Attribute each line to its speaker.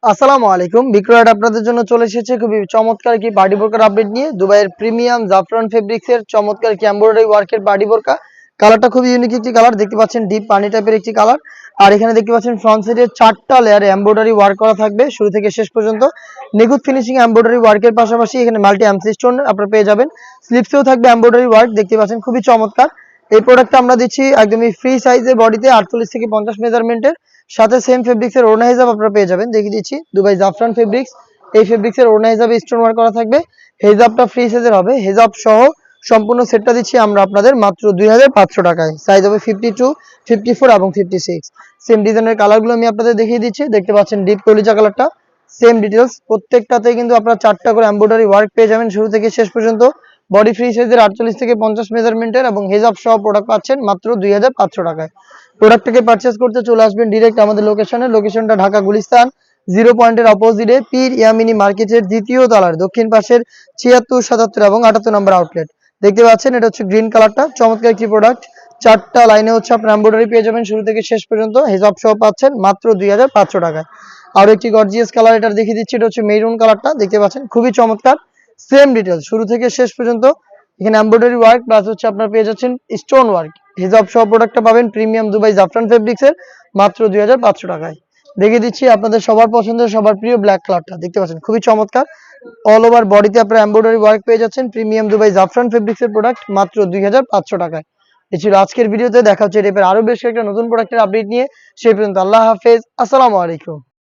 Speaker 1: আসসালামু আলাইকুম। বিক্রয়ট আপনাদের জন্য চলে এসেছে খুবই চমৎকার একটি পার্টি বোরকার আপডেট নিয়ে। দুবাইয়ের প্রিমিয়াম জাফরান ফেব্রিক্স এর চমৎকার একটি এমব্রয়ডারি ওয়ার্কের পার্টি বোরকা। কালারটা খুবই ইউনিক একটি কালার, দেখতে পাচ্ছেন ডিপ পানি টাইপের একটি কালার। আর এখানে দেখতে পাচ্ছেন ফ্রন্ট সাইডে 4টা লেয়ারে এমব্রয়ডারি ওয়ার্ক করা থাকবে শুরু থেকে শেষ পর্যন্ত। নিখুঁত ফিনিশিং এমব্রয়ডারি ওয়ার্কের পাশাপাশি এখানে মাল্টি এমসি স্টোন আপনারা পেয়ে যাবেন। স্লিপসেও থাকবে এমব্রয়ডারি ওয়ার্ক, দেখতে পাচ্ছেন খুবই চমৎকার। এই প্রোডাক্টটা আমরা দিচ্ছি একদমই ফ্রি সাইজে, বডিতে 48 থেকে 50 মেজারমেন্টের, সাথে সেম ফেব্রিক্স এর ওড়না হিসাব আপনারা পেয়ে যাবেন। দেখিয়ে দিচ্ছি দুবাই জাফরান ফেব্রিক্স। এই ফেব্রিক্স এর ওড়না হিসাবে স্টোন ওয়ার্ক করা থাকবে। হেজাবটা ফ্রি সাইজের হবে, হেজাব সহ সম্পূর্ণ সেটটা দিচ্ছি আমরা আপনাদের মাত্র 2500 টাকায়। সাইজ হবে 52, 54 এবং 56। সেম ডিজাইনের কালারগুলো আমি আপনাদের দেখিয়ে দিচ্ছি। দেখতে পাচ্ছেন ডিপ কলিজা কালারটা, সেম ডিটেলস প্রত্যেকটাতে কিন্তু আপনারা 4টা করে এমব্রয়ডারি ওয়ার্ক পেয়ে যাবেন শুরু থেকে শেষ পর্যন্ত। বডি ফ্রি সাইজের 48 থেকে 50 মেজারমেন্টের এবং হেজাব সহ প্রোডাক্ট পাচ্ছেন মাত্র 2500 টাকায়। প্রোডাক্টটাকে পারচেজ করতে চলে আসবেন ডিরেক্ট আমাদের লোকেশনে। লোকেশনটা ঢাকা গুলিস্তান 0 পয়েন্টের অপোজিটে পীর ইয়ামিনী মার্কেটের দ্বিতীয় তলার দক্ষিণ পাশের 76, 77 এবং 78 নম্বর আউটলেট। দেখতে পাচ্ছেন এটা হচ্ছে গ্রিন কালারটা, চমৎকার একটি প্রোডাক্ট। 4টা লাইনে হচ্ছে আপনার এমব্রয়ডারি পেয়ে যাবেন শুরু থেকে শেষ পর্যন্ত। হেজাব সহ পাচ্ছেন মাত্র 2500 টাকায়। আরো একটি গর্জিয়াস কালার এটা দেখিয়ে দিচ্ছি, এটা হচ্ছে মেরুন কালারটা, দেখতে পাচ্ছেন খুবই চমৎকার। সেম ডিটেইলস শুরু থেকে শেষ পর্যন্ত এখানে এমব্রয়ডারি ওয়ার্ক প্লাস হচ্ছে আপনারা পেয়ে যাচ্ছেন স্টোন ওয়ার্ক। হিজাব সহ প্রোডাক্টটা পাবেন প্রিমিয়াম দুবাই জাফরান ফেব্রিক্স এর মাত্র 2500 টাকায়। দেখিয়ে দিচ্ছি আপনাদের সবার পছন্দের সবার প্রিয় ব্ল্যাক কালারটা, দেখতে পাচ্ছেন খুবই চমৎকার। অল ওভার বডিতে আপনারা এমব্রয়ডারি ওয়ার্ক পেয়ে যাচ্ছেন প্রিমিয়াম দুবাই জাফরান ফেব্রিক্স এর প্রোডাক্ট মাত্র 2500 টাকায়। এই ছিল আজকের ভিডিওতে। দেখা হচ্ছে এই টাইপের আরো বেশ কয়েকটা নতুন প্রোডাক্টের আপডেট নিয়ে। সেই পর্যন্ত আল্লাহ হাফেজ, আসসালামু আলাইকুম।